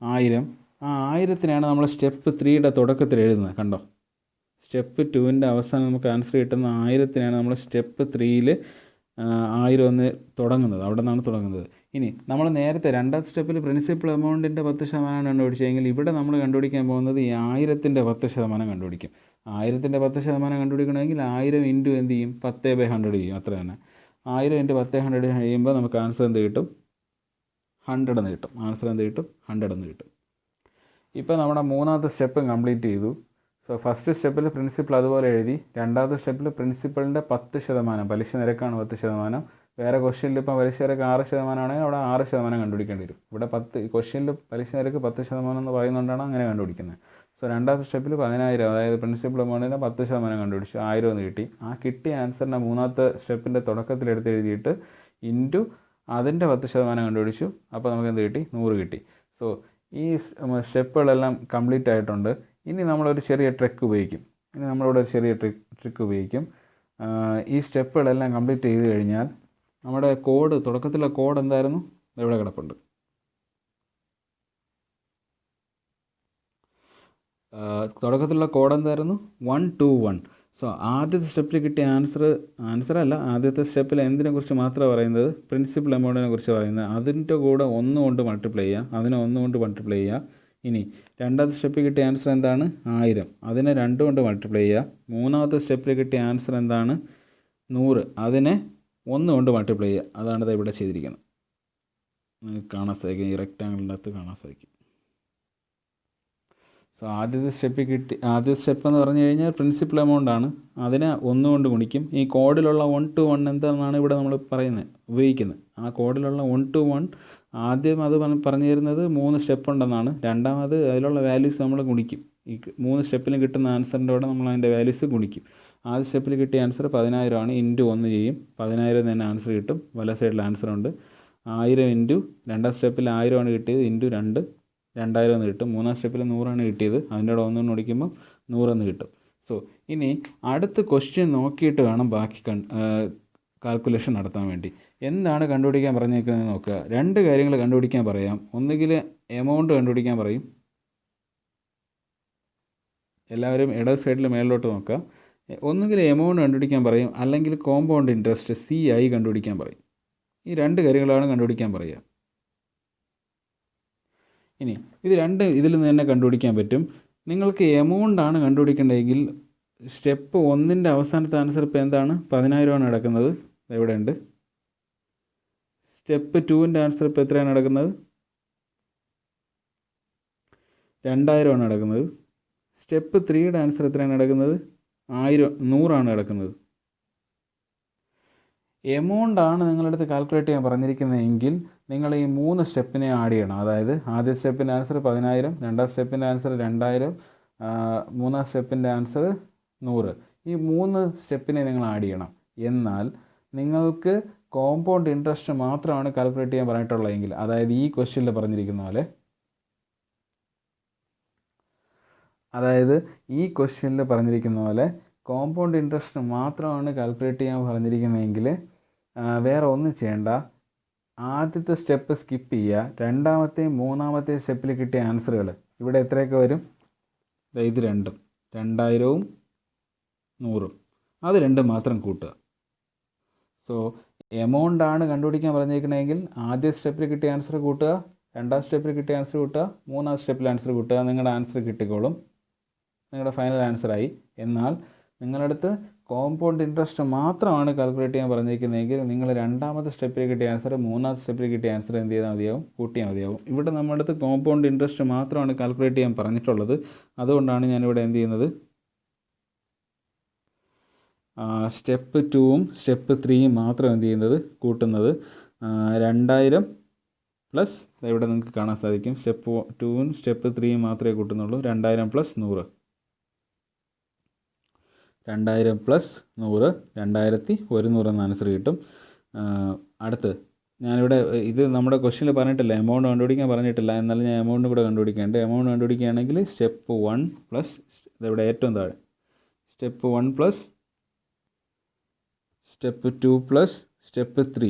1000. ആ 1000-നെയാണ് നമ്മൾ സ്റ്റെപ്പ് 3-യുടെ തുടക്കത്തിൽ എഴുതുന്നത്. കണ്ടോ? സ്റ്റെപ്പ് 2-ൻ്റെ അവസാനം നമുക്ക് ആൻസർ കിട്ടുന്ന 1000-നെയാണ് നമ്മൾ സ്റ്റെപ്പ് 3-ൽ 1000 എന്ന് തുടങ്ങുന്നത്. അവിടെ നിന്നാണ് തുടങ്ങുന്നത്. ഇനി നമ്മൾ നേരത്തെ രണ്ടാം സ്റ്റെപ്പിൽ പ്രിൻസിപ്പൽ എമൗണ്ടിൻ്റെ 10% കണ്ടുപിടിച്ചെങ്കിൽ ഇവിടെ നമ്മൾ കണ്ടുപിടിക്കാൻ പോകുന്നത് ഈ 1000-ൻ്റെ 10% കണ്ടുപിടിക്കും. 1000-ൻ്റെ 10% കണ്ടുപിടിക്കണമെങ്കിൽ 1000 × എന്ത് ചെയ്യും? 10/100 ചെയ്യും. അത്ര തന്നെ. 1000 × 10/100 കഴിയുമ്പോൾ നമുക്ക് ആൻസർ എന്ത് കിട്ടും? 100 എന്ന് കിട്ടും. ആൻസർ എന്ത് കിട്ടും? 100 എന്ന് കിട്ടും. ഇപ്പോൾ നമ്മുടെ മൂന്നാമത്തെ സ്റ്റെപ്പ് കംപ്ലീറ്റ് ചെയ്തു. സോ ഫസ്റ്റ് സ്റ്റെപ്പിൽ പ്രിൻസിപ്പൽ അതുപോലെ എഴുതി. രണ്ടാമത്തെ സ്റ്റെപ്പിൽ പ്രിൻസിപ്പളിൻ്റെ 10%, പലിശ നിരക്കാണ് 10%. വേറെ ക്വസ്റ്റ്യനിൽ ഇപ്പം പലിശ നിരക്ക് 6% ആണെങ്കിൽ അവിടെ 6% കണ്ടുപിടിക്കേണ്ടി വരും. ഇവിടെ ക്വസ്റ്റ്യനിൽ പലിശ നിരക്ക് 10% എന്ന് പറയുന്നതുകൊണ്ടാണ് അങ്ങനെ കണ്ടുപിടിക്കുന്നത്. സോ രണ്ടാമത്തെ സ്റ്റെപ്പിൽ 10,000, അതായത് പ്രിൻസിപ്പൽ എമൗണ്ടിൻ്റെ 10% കണ്ടുപിടിച്ചു, 1000 എന്ന് കിട്ടി. ആ കിട്ടിയ ആൻസറിനെ മൂന്നാമത്തെ സ്റ്റെപ്പിൻ്റെ തുടക്കത്തിലെടുത്ത് എഴുതിയിട്ട് × അതിൻ്റെ 10% കണ്ടുപിടിച്ചു. അപ്പോൾ നമുക്ക് എന്ത് കിട്ടി? 100 കിട്ടി. സോ ഈ സ്റ്റെപ്പുകളെല്ലാം കംപ്ലീറ്റ് ആയിട്ടുണ്ട്. ഇനി നമ്മളൊരു ചെറിയ ട്രിക്ക് ഉപയോഗിക്കും. ഈ സ്റ്റെപ്പുകളെല്ലാം കംപ്ലീറ്റ് ചെയ്ത് കഴിഞ്ഞാൽ നമ്മുടെ കോഡ്, തുടക്കത്തിലെ കോഡ് എന്തായിരുന്നു? ഇവിടെ കിടപ്പുണ്ട്. തുടക്കത്തിലുള്ള കോഡ് എന്തായിരുന്നു? 1 2 1. സോ ആദ്യത്തെ സ്റ്റെപ്പിൽ കിട്ടിയ ആൻസറല്ല, ആദ്യത്തെ സ്റ്റെപ്പിൽ എന്തിനെക്കുറിച്ച് മാത്രമാണ് പറയുന്നത്? പ്രിൻസിപ്പൽ എമൗണ്ടിനെ കുറിച്ച് പറയുന്നത്. അതിൻ്റെ കൂടെ 1 കൊണ്ട് മൾട്ടിപ്ലൈ ചെയ്യുക. അതിനെ 1 കൊണ്ട് മൾട്ടിപ്ലൈ ചെയ്യുക. ഇനി രണ്ടാമത്തെ സ്റ്റെപ്പിൽ കിട്ടിയ ആൻസർ എന്താണ്? 1000. അതിനെ 2 കൊണ്ട് മൾട്ടിപ്ലൈ ചെയ്യുക. മൂന്നാമത്തെ സ്റ്റെപ്പിൽ കിട്ടിയ ആൻസർ എന്താണ്? 100. അതിനെ 1 കൊണ്ട് മൾട്ടിപ്ലൈ ചെയ്യുക. അതാണ് ഇത് ഇവിടെ ചെയ്തിരിക്കുന്നത്. നിങ്ങൾക്ക് കാണാൻ സാധിക്കും, ഈ റെക്റ്റാങ്കിളിൻ്റെ അകത്ത് കാണാൻ സാധിക്കും. സോ ആദ്യത്തെ സ്റ്റെപ്പ് എന്ന് പറഞ്ഞു കഴിഞ്ഞാൽ പ്രിൻസിപ്പൽ എമൗണ്ട് ആണ്. അതിനെ 1 കൊണ്ട് ഗുണിക്കും. ഈ കോഡിലുള്ള 1 to 1 എന്താണെന്നാണ് ഇവിടെ നമ്മൾ ഉപയോഗിക്കുന്നത്. ആ കോഡിലുള്ള 1 to 1 ആദ്യം അത് പറഞ്ഞു തരുന്നത് 3 സ്റ്റെപ്പ് ഉണ്ടെന്നാണ്. രണ്ടാമത് അതിലുള്ള വാല്യൂസ് നമ്മൾ ഗുണിക്കും. ഈ 3 സ്റ്റെപ്പിലും കിട്ടുന്ന ആൻസറിൻ്റെ കൂടെ നമ്മൾ അതിൻ്റെ വാല്യൂസ് ഗുണിക്കും. ആദ്യ സ്റ്റെപ്പിൽ കിട്ടിയ ആൻസർ 10,000 ആണ്. × 1 ചെയ്യും. 10,000 തന്നെ ആൻസർ കിട്ടും. വല സൈഡിൽ ആൻസർ ഉണ്ട്. 1000 രണ്ടാം സ്റ്റെപ്പിൽ 1000 ആണ് കിട്ടിയത്. × 2 2000 എന്ന് കിട്ടും. മൂന്നാം സ്റ്റെപ്പിൽ 100 ആണ് കിട്ടിയത്. അതിൻ്റെ കൂടെ 1 ഗുണിക്കുമ്പോൾ 100 എന്ന് കിട്ടും. സോ ഇനി അടുത്ത ക്വസ്റ്റ്യൻ നോക്കിയിട്ട് വേണം ബാക്കി കാൽക്കുലേഷൻ നടത്താൻ വേണ്ടി. എന്താണ് കണ്ടുപിടിക്കാൻ പറഞ്ഞേക്കുന്നത് നോക്കുക. 2 കാര്യങ്ങൾ കണ്ടുപിടിക്കാൻ പറയാം. ഒന്നുകിൽ എമൗണ്ട് കണ്ടുപിടിക്കാൻ പറയും. എല്ലാവരും ഇടത് സൈഡിൽ മേളിലോട്ട് നോക്കുക. ഒന്നുകിൽ എമൗണ്ട് കണ്ടുപിടിക്കാൻ പറയും, അല്ലെങ്കിൽ കോമ്പൗണ്ട് ഇൻട്രസ്റ്റ് CI കണ്ടുപിടിക്കാൻ പറയും. ഈ 2 കാര്യങ്ങളാണ് കണ്ടുപിടിക്കാൻ പറയുക. ഇനി ഇതിൽ നിന്ന് തന്നെ കണ്ടുപിടിക്കാൻ പറ്റും. നിങ്ങൾക്ക് എമൗണ്ടാണ് കണ്ടുപിടിക്കേണ്ടതെങ്കിൽ സ്റ്റെപ്പ് 1ൻ്റെ അവസാനത്തെ ആൻസർ ഇപ്പോൾ എന്താണ്? 10,000 നടക്കുന്നത്. എവിടെ ഉണ്ട്? സ്റ്റെപ്പ് 2ൻ്റെ ആൻസർ ഇപ്പോൾ എത്രയാണ് നടക്കുന്നത്? 2,000 നടക്കുന്നത്. സ്റ്റെപ്പ് 3യുടെ ആൻസർ എത്രയാണ് നടക്കുന്നത്? 100 നടക്കുന്നത്. എമൗണ്ട് ആണ് നിങ്ങളുടെ അടുത്ത് കാൽക്കുലേറ്റ് ചെയ്യാൻ പറഞ്ഞിരിക്കുന്നതെങ്കിൽ നിങ്ങൾ ഈ 3 സ്റ്റെപ്പിനെ ആഡ് ചെയ്യണം. അതായത് ആദ്യ സ്റ്റെപ്പിൻ്റെ ആൻസർ 10,000, രണ്ടാം സ്റ്റെപ്പിൻ്റെ ആൻസർ 2,000, മൂന്നാം സ്റ്റെപ്പിൻ്റെ ആൻസർ 100. ഈ 3 സ്റ്റെപ്പിനെ നിങ്ങൾ ആഡ് ചെയ്യണം. എന്നാൽ നിങ്ങൾക്ക് കോമ്പൗണ്ട് ഇൻട്രസ്റ്റ് മാത്രമാണ് കാൽക്കുലേറ്റ് ചെയ്യാൻ പറഞ്ഞിട്ടുള്ളതെങ്കിൽ, അതായത് ഈ ക്വസ്റ്റ്യനിൽ പറഞ്ഞിരിക്കുന്ന പോലെ, കോമ്പൗണ്ട് ഇൻട്രസ്റ്റ് മാത്രമാണ് കാൽക്കുലേറ്റ് ചെയ്യാൻ പറഞ്ഞിരിക്കുന്നതെങ്കിൽ വേറെ ഒന്നും ചെയ്യേണ്ട. ആദ്യത്തെ സ്റ്റെപ്പ് സ്കിപ്പ് ചെയ്യുക. രണ്ടാമത്തെയും മൂന്നാമത്തെയും സ്റ്റെപ്പിൽ കിട്ടിയ ആൻസറുകൾ ഇവിടെ എത്രയൊക്കെ വരും? ഇത് രണ്ടും, 2,000ഉം 100ഉം, അത് രണ്ടും മാത്രം കൂട്ടുക. സോ എമൗണ്ട് ആണ് കണ്ടുപിടിക്കാൻ പറഞ്ഞിരിക്കണമെങ്കിൽ ആദ്യ സ്റ്റെപ്പിൽ കിട്ടിയ ആൻസർ കൂട്ടുക, രണ്ടാം സ്റ്റെപ്പിൽ കിട്ടിയ ആൻസർ കൂട്ടുക, മൂന്നാം സ്റ്റെപ്പിൽ ആൻസർ കൂട്ടുക. നിങ്ങളുടെ ആൻസർ കിട്ടിക്കോളും, നിങ്ങളുടെ ഫൈനൽ ആൻസറായി. എന്നാൽ നിങ്ങളടുത്ത് കോമ്പൗണ്ട് ഇൻട്രസ്റ്റ് മാത്രമാണ് കാൽക്കുലേറ്റ് ചെയ്യാൻ പറഞ്ഞിരിക്കുന്നതെങ്കിൽ നിങ്ങൾ രണ്ടാമത്തെ സ്റ്റെപ്പിൽ കിട്ടിയ ആൻസർ മൂന്നാമത്തെ സ്റ്റെപ്പിൽ കിട്ടിയ ആൻസർ എന്ത് ചെയ്താൽ മതിയാവും? കൂട്ടിയാൽ മതിയാവും. ഇവിടെ നമ്മുടെ അടുത്ത് കോമ്പൗണ്ട് ഇൻട്രസ്റ്റ് മാത്രമാണ് കാൽക്കുലേറ്റ് ചെയ്യാൻ പറഞ്ഞിട്ടുള്ളത്. അതുകൊണ്ടാണ് ഞാനിവിടെ എന്ത് ചെയ്യുന്നത്? സ്റ്റെപ്പ് 2ഉം സ്റ്റെപ്പ് 3യും മാത്രം എന്ത് ചെയ്യുന്നത്? കൂട്ടുന്നത്. 2,000 പ്ലസ് ഇവിടെ നിങ്ങൾക്ക് കാണാൻ സാധിക്കും, സ്റ്റെപ്പ് 2ഉം സ്റ്റെപ്പ് 3യും മാത്രമേ കൂട്ടുന്നുള്ളൂ. 2,000 പ്ലസ് 100, 2,000 പ്ലസ് 100, 2,100 എന്ന ആൻസർ കിട്ടും. അടുത്ത് ഞാനിവിടെ ഇത് നമ്മുടെ ക്വസ്റ്റ്യനിൽ പറഞ്ഞിട്ടില്ല, എമൗണ്ട് കണ്ടുപിടിക്കാൻ പറഞ്ഞിട്ടില്ല. എന്നാലും ഞാൻ എമൗണ്ട് കൂടെ കണ്ടുപിടിക്കേണ്ടത്. എമൗണ്ട് കണ്ടുപിടിക്കുകയാണെങ്കിൽ സ്റ്റെപ്പ് 1 പ്ലസ് ഇതെവിടെ ഏറ്റവും താഴെ step 1 plus step 2 plus step 3,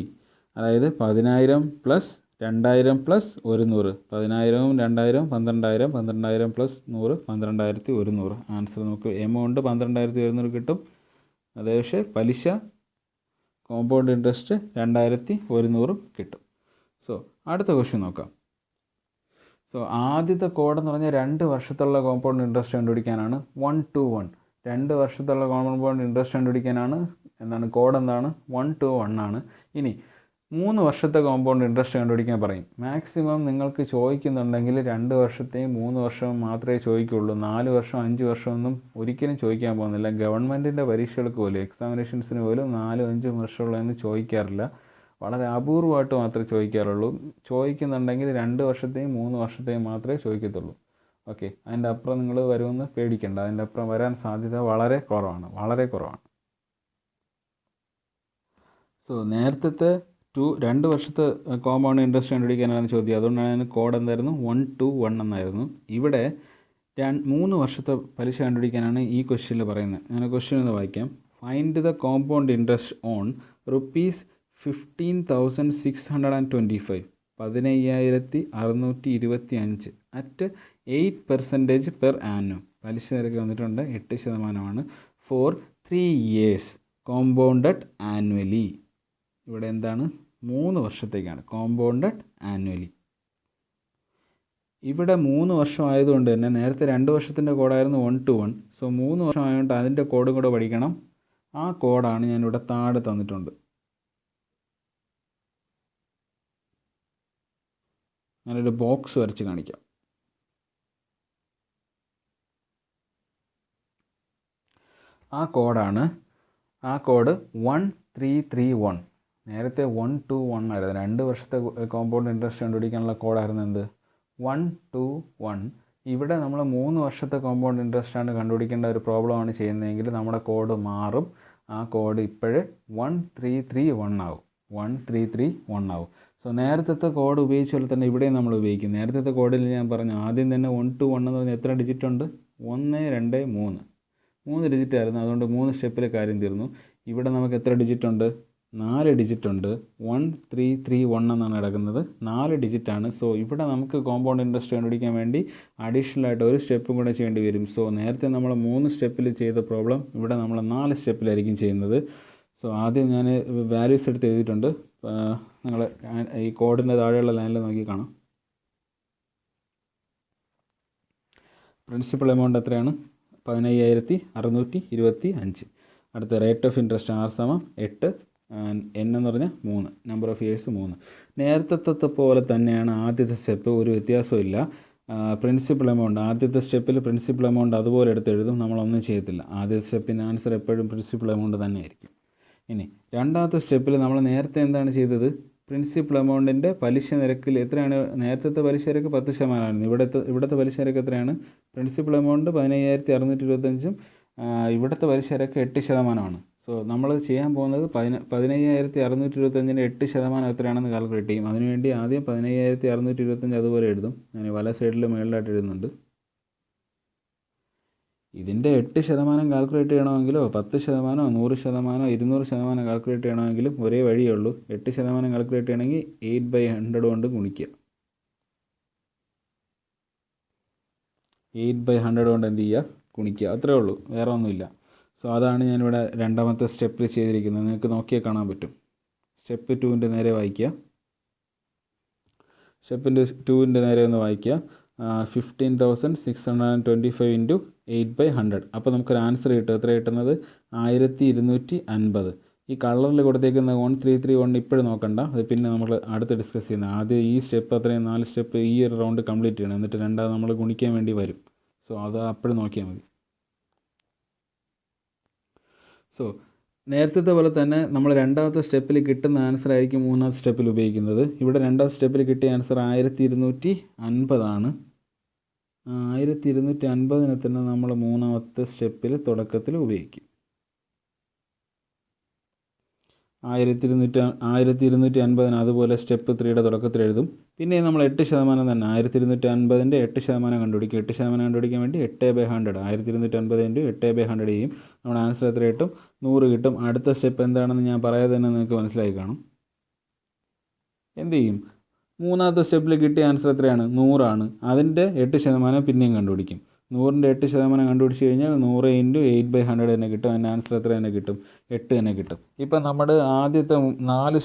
അതായത് 10,000 പ്ലസ് 2,000 പ്ലസ് 100, 10,000ഉം 2,000ഉം 12,000, 12,000 പ്ലസ് 100, 12,100. ആൻസർ നമുക്ക് എമൗണ്ട് 12,100 കിട്ടും. അതേ പക്ഷേ പലിശ കോമ്പൗണ്ട് ഇൻട്രസ്റ്റ് 2,100 കിട്ടും. സോ അടുത്ത ക്വസ്റ്റ്യൻ നോക്കാം. സോ ആദ്യത്തെ കോഡെന്ന് പറഞ്ഞാൽ 2 വർഷത്തുള്ള കോമ്പൗണ്ട് ഇൻട്രസ്റ്റ് കണ്ടുപിടിക്കാനാണ്. 1 to 1, 2 വർഷത്തുള്ള കോമ്പൗണ്ട് ഇൻട്രസ്റ്റ് കണ്ടുപിടിക്കാനാണ്. എന്താണ് കോഡ്? എന്താണ്? 1 to 1 ആണ്. ഇനി 3 വർഷത്തെ കോമ്പൗണ്ട് ഇൻട്രസ്റ്റ് കണ്ടുപിടിക്കാൻ പറയും. മാക്സിമം നിങ്ങൾക്ക് ചോദിക്കുന്നുണ്ടെങ്കിൽ 2 വർഷത്തെയും 3 വർഷവും മാത്രമേ ചോദിക്കുകയുള്ളൂ. 4 വർഷം 5 വർഷമൊന്നും ഒരിക്കലും ചോദിക്കാൻ പോകുന്നില്ല. ഗവൺമെൻറ്റിൻ്റെ പരീക്ഷകൾക്ക് പോലും, എക്സാമിനേഷൻസിന് പോലും 4, 5 വർഷമുള്ളതെന്ന് ചോദിക്കാറില്ല. വളരെ അപൂർവമായിട്ട് മാത്രമേ ചോദിക്കാറുള്ളൂ. ചോദിക്കുന്നുണ്ടെങ്കിൽ 2 വർഷത്തെയും 3 വർഷത്തെയും മാത്രമേ ചോദിക്കത്തുള്ളൂ. ഓക്കെ, അതിൻ്റെ അപ്പുറം നിങ്ങൾ വരുമെന്ന് പേടിക്കേണ്ട. അതിൻ്റെ അപ്പുറം വരാൻ സാധ്യത വളരെ കുറവാണ്. സോ നേരത്തെ 2 വർഷത്തെ കോമ്പൗണ്ട് ഇൻട്രസ്റ്റ് കണ്ടുപിടിക്കാനാണ് ചോദ്യം. അതുകൊണ്ടാണ് കോഡ് എന്തായിരുന്നു? 1 to 1 എന്നായിരുന്നു. ഇവിടെ 3 വർഷത്തെ പലിശ കണ്ടുപിടിക്കാനാണ് ഈ ക്വസ്റ്റ്യനിൽ പറയുന്നത്. ഞാൻ ക്വസ്റ്റ്യൻ ഒന്ന് വായിക്കാം. Find the compound interest on ₹15,625, 15,625 at 8% per annum. പലിശ നിരക്ക് വന്നിട്ടുണ്ട് 8% ഫോർ 3 years കോമ്പൗണ്ടഡ് ആനുവലി. ഇവിടെ എന്താണ്? 3 വർഷത്തേക്കാണ് കോമ്പൗണ്ടഡ് ആനുവലി. ഇവിടെ 3 വർഷം ആയതുകൊണ്ട് തന്നെ നേരത്തെ 2 വർഷത്തിൻ്റെ കോഡായിരുന്നു 1 to 1. സോ 3 വർഷം ആയതുകൊണ്ട് അതിൻ്റെ കോഡും കൂടെ പഠിക്കണം. ആ കോഡാണ് ഞാനിവിടെ താഴെ തന്നിട്ടുണ്ട്. ഞാനൊരു ബോക്സ് വരച്ച് കാണിക്കാം. ആ കോഡാണ്, ആ കോഡ് 1331. നേരത്തെ 1 to 1 ആയിരുന്നു. 2 വർഷത്തെ കോമ്പൗണ്ട് ഇൻട്രസ്റ്റ് കണ്ടുപിടിക്കാനുള്ള കോഡായിരുന്നു എന്ത്? 1 to 1. ഇവിടെ നമ്മൾ 3 വർഷത്തെ കോമ്പൗണ്ട് ഇൻട്രസ്റ്റ് ആണ് കണ്ടുപിടിക്കേണ്ട ഒരു പ്രോബ്ലമാണ് ചെയ്യുന്നതെങ്കിൽ നമ്മുടെ കോഡ് മാറും. ആ കോഡ് ഇപ്പോഴേ 1331 ആവും. 1331 ആവും. സോ നേരത്തെ കോഡ് ഉപയോഗിച്ച പോലെ തന്നെ ഇവിടെയും നമ്മൾ ഉപയോഗിക്കും. നേരത്തെ കോഡിൽ ഞാൻ പറഞ്ഞു ആദ്യം തന്നെ 1 to 1 എന്ന് പറഞ്ഞാൽ എത്ര ഡിജിറ്റ് ഉണ്ട്? 1, 2, 3 ഡിജിറ്റ് ആയിരുന്നു. അതുകൊണ്ട് 3 സ്റ്റെപ്പിൽ കാര്യം തീർന്നു. ഇവിടെ നമുക്ക് എത്ര ഡിജിറ്റ് ഉണ്ട്? 4 ഡിജിറ്റ് ഉണ്ട്. 1331 എന്നാണ് കിടക്കുന്നത്, 4 ഡിജിറ്റാണ്. സോ ഇവിടെ നമുക്ക് കോമ്പൗണ്ട് ഇൻട്രസ്റ്റ് കണ്ടുപിടിക്കാൻ വേണ്ടി അഡീഷണൽ ആയിട്ട് ഒരു സ്റ്റെപ്പും കൂടെ ചെയ്യേണ്ടി വരും. സോ നേരത്തെ നമ്മൾ 3 സ്റ്റെപ്പിൽ ചെയ്ത പ്രോബ്ലം ഇവിടെ നമ്മൾ 4 സ്റ്റെപ്പിലായിരിക്കും ചെയ്യുന്നത്. സോ ആദ്യം ഞാൻ വാല്യൂസ് എടുത്ത് എഴുതിയിട്ടുണ്ട്. നിങ്ങൾ ഈ കോഡിൻ്റെ താഴെയുള്ള ലൈനിൽ നോക്കി കാണാം. പ്രിൻസിപ്പൽ എമൗണ്ട് എത്രയാണ്? 15,625. അടുത്ത rate of interest R = 8, N എന്ന് പറഞ്ഞാൽ 3, നമ്പർ ഓഫ് ഇയേഴ്സ് 3. നേരത്തെ പോലെ തന്നെയാണ് ആദ്യത്തെ സ്റ്റെപ്പ്, ഒരു വ്യത്യാസമില്ല. പ്രിൻസിപ്പൽ എമൗണ്ട് ആദ്യത്തെ സ്റ്റെപ്പിൽ പ്രിൻസിപ്പൽ എമൗണ്ട് അതുപോലെ എടുത്ത് എഴുതും, നമ്മളൊന്നും ചെയ്യത്തില്ല. ആദ്യത്തെ സ്റ്റെപ്പിൻ്റെ ആൻസർ എപ്പോഴും പ്രിൻസിപ്പൽ എമൗണ്ട് തന്നെയായിരിക്കും. ഇനി രണ്ടാമത്തെ സ്റ്റെപ്പിൽ നമ്മൾ നേരത്തെ എന്താണ് ചെയ്തത്? പ്രിൻസിപ്പൽ എമൗണ്ടിൻ്റെ പലിശ നിരക്കിൽ എത്രയാണ്? നേരത്തെ പലിശ നിരക്ക് 10%. ഇവിടുത്തെ പലിശ നിരക്ക് എത്രയാണ്? പ്രിൻസിപ്പൽ എമൗണ്ട് 15,625, ഇവിടുത്തെ പലിശ നിരക്ക് 8%. സോ നമ്മൾ ചെയ്യാൻ പോകുന്നത് 15,625-ൻ്റെ 8% എത്രയാണെന്ന് കാൽക്കുലേറ്റ് ചെയ്യും. അതിനുവേണ്ടി ആദ്യം 15,625 അതുപോലെ എഴുതും. ഞാൻ വല സൈഡിൽ മുകളിലായിട്ട് എഴുതുന്നുണ്ട്. ഇതിൻ്റെ 8% കാൽക്കുലേറ്റ് ചെയ്യണമെങ്കിലോ 10%, 100%, 200% കാൽക്കുലേറ്റ് ചെയ്യണമെങ്കിലും ഒരേ വഴിയേ ഉള്ളൂ. 8% കാൽക്കുലേറ്റ് ചെയ്യണമെങ്കിൽ 8/100 കൊണ്ട് ഗുണിക്കുക. 8/100 കൊണ്ട് എന്ത് ചെയ്യുക? ഗുണിക്കുക. അത്രേ ഉള്ളൂ, വേറെ ഒന്നുമില്ല. സോ അതാണ് ഞാനിവിടെ രണ്ടാമത്തെ സ്റ്റെപ്പിൽ ചെയ്തിരിക്കുന്നത്. നിങ്ങൾക്ക് നോക്കിയാൽ കാണാൻ പറ്റും. സ്റ്റെപ്പ് 2ൻ്റെ നേരെ വായിക്കുക. സ്റ്റെപ്പിൻ്റെ 2ൻ്റെ നേരെ ഒന്ന് വായിക്കുക. 15,625 × 8/100. അപ്പോൾ നമുക്കൊരു ആൻസർ കിട്ടും. എത്ര കിട്ടുന്നത്? 1250. ഈ കളറിൽ കൊടുത്തേക്കുന്ന 1331 ഇപ്പോഴും നോക്കണ്ട, അത് പിന്നെ നമ്മൾ അടുത്ത് ഡിസ്കസ് ചെയ്യുന്നത്. ആദ്യം ഈ സ്റ്റെപ്പ് അത്രയും 4 സ്റ്റെപ്പ് ഈ ഒരു റൗണ്ട് കംപ്ലീറ്റ് ചെയ്യണം, എന്നിട്ട് രണ്ടാമത് നമ്മൾ ഗുണിക്കാൻ വേണ്ടി വരും. സോ അത് അപ്പോഴും നോക്കിയാൽ മതി. സോ നേരത്തെ പോലെ തന്നെ നമ്മൾ രണ്ടാമത്തെ സ്റ്റെപ്പിൽ കിട്ടുന്ന ആൻസർ ആയിരിക്കും മൂന്നാമത്തെ സ്റ്റെപ്പിൽ ഉപയോഗിക്കുന്നത്. ഇവിടെ രണ്ടാമത്തെ സ്റ്റെപ്പിൽ കിട്ടിയ ആൻസർ 1250 ആണ്. 1250 തന്നെ നമ്മൾ മൂന്നാമത്തെ സ്റ്റെപ്പിൽ തുടക്കത്തിൽ ഉപയോഗിക്കും. 1250 അതുപോലെ സ്റ്റെപ്പ് 3യുടെ തുടക്കത്തിൽ എഴുതും. പിന്നെ നമ്മൾ 8% തന്നെ 1250-ൻ്റെ 8% കണ്ടുപിടിക്കും. 8% കണ്ടുപിടിക്കാൻ വേണ്ടി 8/100, 1250 × 8/100 ചെയ്യും. നമ്മുടെ ആൻസർ എത്ര കിട്ടും? 100 കിട്ടും. അടുത്ത സ്റ്റെപ്പ് എന്താണെന്ന് ഞാൻ പറയാതെ തന്നെ നിങ്ങൾക്ക് മനസ്സിലായി കാണും. എന്ത് ചെയ്യും? മൂന്നാമത്തെ സ്റ്റെപ്പിൽ കിട്ടിയ ആൻസർ എത്രയാണ്? 100 ആണ്. അതിൻ്റെ 8% പിന്നെയും കണ്ടുപിടിക്കും. 100-ൻ്റെ 8% കണ്ടുപിടിച്ച് കഴിഞ്ഞാൽ 100 × 8/100 തന്നെ കിട്ടും. അതിൻ്റെ ആൻസർ എത്ര തന്നെ കിട്ടും? 8 തന്നെ കിട്ടും. ഇപ്പം നമ്മുടെ ആദ്യത്തെ 4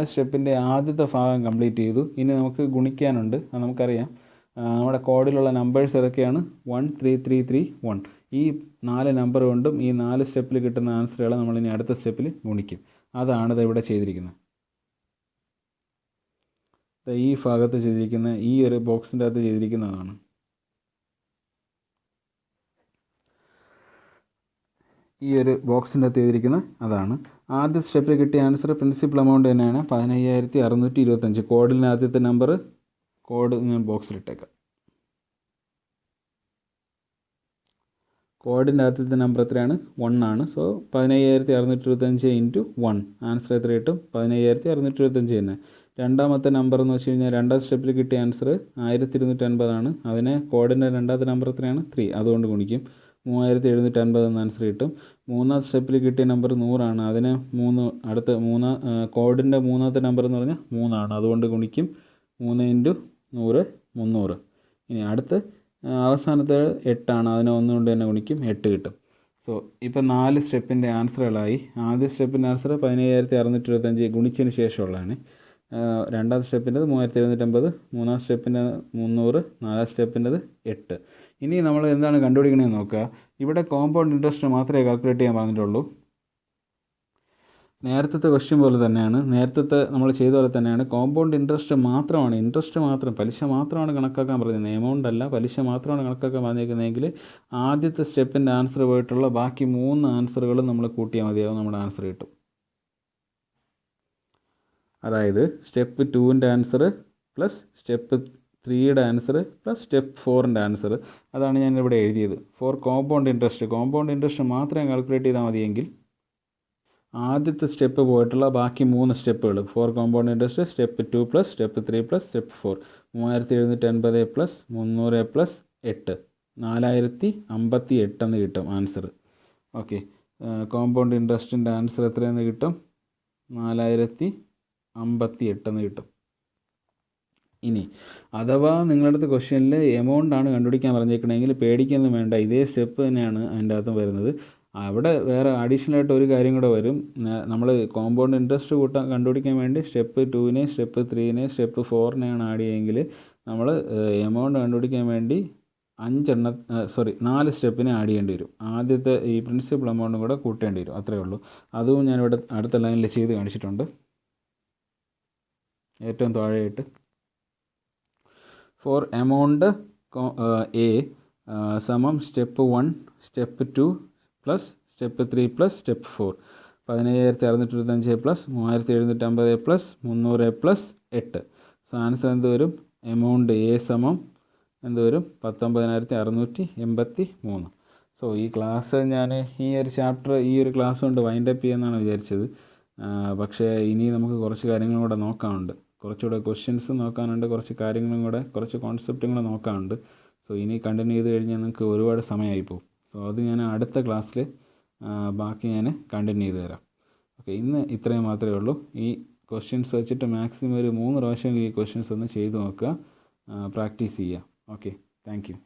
സ്റ്റെപ്പിൻ്റെ ആദ്യത്തെ ഭാഗം കംപ്ലീറ്റ് ചെയ്തു. ഇനി നമുക്ക് ഗുണിക്കാനുണ്ട്. അത് നമുക്കറിയാം. നമ്മുടെ കോഡിലുള്ള നമ്പേഴ്സ് ഏതൊക്കെയാണ്? 1, 3, 3, 3, 1. ഈ 4 നമ്പർ കൊണ്ടും ഈ 4 സ്റ്റെപ്പിൽ കിട്ടുന്ന ആൻസറുകൾ നമ്മളിനി അടുത്ത സ്റ്റെപ്പിൽ ഗുണിക്കും. അതാണ് ഇവിടെ ചെയ്തിരിക്കുന്നത്. ഈ ഭാഗത്ത് ചെയ്തിരിക്കുന്ന ഈ ഒരു ബോക്സിൻ്റെ അകത്ത് ചെയ്തിരിക്കുന്നതാണ്. ഈ ഒരു ബോക്സിൻ്റെ അകത്ത് ചെയ്തിരിക്കുന്നത് അതാണ്. ആദ്യ സ്റ്റെപ്പിൽ കിട്ടിയ ആൻസർ പ്രിൻസിപ്പൽ എമൗണ്ട് തന്നെയാണ് 15,625. കോഡിൻ്റെ ആദ്യത്തെ നമ്പർ കോഡ് ഞാൻ ബോക്സിലിട്ടേക്കാം. കോഡിൻ്റെ ആദ്യത്തെ നമ്പർ എത്രയാണ്? 1 ആണ്. സോ 15,625 × 1. ആൻസർ എത്ര കിട്ടും? 15,625 തന്നെ. രണ്ടാമത്തെ നമ്പർ എന്ന് വെച്ച് കഴിഞ്ഞാൽ രണ്ടാം സ്റ്റെപ്പിൽ കിട്ടിയ ആൻസർ 1250 ആണ്. അതിനെ കോഡിൻ്റെ രണ്ടാമത്തെ നമ്പർ എത്രയാണ്? 3, അതുകൊണ്ട് ഗുണിക്കും. 3750 എന്ന ആൻസർ കിട്ടും. മൂന്നാം സ്റ്റെപ്പിൽ കിട്ടിയ നമ്പർ 100 ആണ്. അതിനെ കോഡിൻ്റെ മൂന്നാമത്തെ നമ്പർ എന്ന് പറഞ്ഞാൽ 3 ആണ്, അതുകൊണ്ട് ഗുണിക്കും. 3 × 100 300. ഇനി അടുത്ത് അവസാനത്തെ 8 ആണ്. അതിനെ 1 കൊണ്ട് തന്നെ ഗുണിക്കും. 8 കിട്ടും. സോ ഇപ്പം 4 സ്റ്റെപ്പിൻ്റെ ആൻസറുകളായി. ആദ്യ സ്റ്റെപ്പിൻ്റെ ആൻസർ 15,625 ഗുണിച്ചതിന് ശേഷമുള്ളതാണ്. രണ്ടാം സ്റ്റെപ്പിൻ്റെത് 3750, മൂന്നാം സ്റ്റെപ്പിൻ്റെ 300, നാലാം സ്റ്റെപ്പിൻ്റെത് 8. ഇനി നമ്മൾ എന്താണ് കണ്ടുപിടിക്കണമെന്ന് നോക്കുക. ഇവിടെ കോമ്പൗണ്ട് ഇൻട്രസ്റ്റ് മാത്രമേ കാൽക്കുലേറ്റ് ചെയ്യാൻ പറഞ്ഞിട്ടുള്ളൂ. നേരത്തെ ക്വസ്റ്റ്യൻ പോലെ തന്നെയാണ്, നേരത്തെ നമ്മൾ ചെയ്ത പോലെ തന്നെയാണ്. കോമ്പൗണ്ട് ഇൻട്രസ്റ്റ് മാത്രമാണ്, പലിശ മാത്രമാണ് കണക്കാക്കാൻ പറഞ്ഞത്. എമൗണ്ട് അല്ല, പലിശ മാത്രമാണ് കണക്കാക്കാൻ പറഞ്ഞിരിക്കുന്നതെങ്കിൽ ആദ്യത്തെ സ്റ്റെപ്പിൻ്റെ ആൻസർ പോയിട്ടുള്ള ബാക്കി 3 ആൻസറുകളും നമ്മൾ കൂട്ടിയാൽ മതിയാവും, നമ്മുടെ ആൻസർ കിട്ടും. അതായത് സ്റ്റെപ്പ് 2ൻ്റെ ആൻസർ പ്ലസ് സ്റ്റെപ്പ് 3യുടെ ആൻസർ പ്ലസ് സ്റ്റെപ്പ് 4ൻ്റെ ആൻസർ. അതാണ് ഞാനിവിടെ എഴുതിയത്. ഫോർ കോമ്പൗണ്ട് ഇൻട്രസ്റ്റ് മാത്രം കാൽക്കുലേറ്റ് ചെയ്താൽ മതിയെങ്കിൽ ആദ്യത്തെ സ്റ്റെപ്പ് പോയിട്ടുള്ള ബാക്കി 3 സ്റ്റെപ്പുകൾ for compound interest step 2 plus step 3 plus step 4 3750 plus 300 plus 8 4058 എന്ന് കിട്ടും ആൻസർ. ഓക്കെ, കോമ്പൗണ്ട് ഇൻട്രസ്റ്റിൻ്റെ ആൻസർ എത്രയെന്ന് കിട്ടും? 4058 എന്ന് കിട്ടും. ഇനി അഥവാ നിങ്ങളുടെ അടുത്ത് ക്വസ്റ്റ്യനിൽ എമൗണ്ട് ആണ് കണ്ടുപിടിക്കാൻ പറഞ്ഞേക്കണമെങ്കിൽ പേടിക്കൊന്നും വേണ്ട, ഇതേ സ്റ്റെപ്പ് തന്നെയാണ് അതിൻ്റെ അകത്തും വരുന്നത്. അവിടെ വേറെ അഡീഷണലായിട്ട് ഒരു കാര്യം കൂടെ വരും. നമ്മൾ കോമ്പൗണ്ട് ഇൻട്രസ്റ്റ് കണ്ടുപിടിക്കാൻ വേണ്ടി സ്റ്റെപ്പ് 2നെ സ്റ്റെപ്പ് 3നെ സ്റ്റെപ്പ് 4നെയാണ് ആഡ് ചെയ്യുമെങ്കിൽ നമ്മൾ എമൗണ്ട് കണ്ടുപിടിക്കാൻ വേണ്ടി 4 സ്റ്റെപ്പിന് ആഡ് ചെയ്യേണ്ടി വരും. ആദ്യത്തെ ഈ പ്രിൻസിപ്പൽ എമൗണ്ടും കൂടെ കൂട്ടേണ്ടി വരും, അത്രയേ ഉള്ളൂ. അതും ഞാനിവിടെ അടുത്ത ലൈനിൽ ചെയ്ത് കാണിച്ചിട്ടുണ്ട്. ഏറ്റവും താഴെയായിട്ട് ഫോർ എമൗണ്ട് എ സമം step 1 step 2 plus step 3 plus step 4 15,625 plus 3,750 plus 300 plus 8. So answer എന്ത് വരും? എമൗണ്ട് എ സമം എന്ത് വരും? 19,683. സോ ഈ ക്ലാസ് ഞാൻ ഈ ഒരു ചാപ്റ്റർ ഈ ഒരു ക്ലാസ് കൊണ്ട് വൈൻഡപ്പ് ചെയ്യുമെന്നാണ് വിചാരിച്ചത്. പക്ഷേ ഇനി നമുക്ക് കുറച്ച് കാര്യങ്ങളും കൂടെ നോക്കാനുണ്ട്, കുറച്ചുകൂടെ ക്വസ്റ്റ്യൻസ് നോക്കാനുണ്ട്, കുറച്ച് കാര്യങ്ങളും കൂടെ, കുറച്ച് കോൺസെപ്റ്റും കൂടെ നോക്കാനുണ്ട്. സോ ഇനി കണ്ടിന്യൂ ചെയ്ത് കഴിഞ്ഞാൽ നിങ്ങൾക്ക് ഒരുപാട് സമയമായി പോകും. സോ അത് ഞാൻ അടുത്ത ക്ലാസ്സിൽ ബാക്കി ഞാൻ കണ്ടിന്യൂ ചെയ്ത് തരാം. ഓക്കെ, ഇന്ന് ഇത്രയും മാത്രമേ ഉള്ളൂ. ഈ ക്വസ്റ്റ്യൻസ് വെച്ചിട്ട് മാക്സിമം ഒരു 3 പ്രാവശ്യം ഈ ക്വസ്റ്റ്യൻസ് ഒന്ന് ചെയ്ത് നോക്കുക, പ്രാക്ടീസ് ചെയ്യുക. Okay, thank you.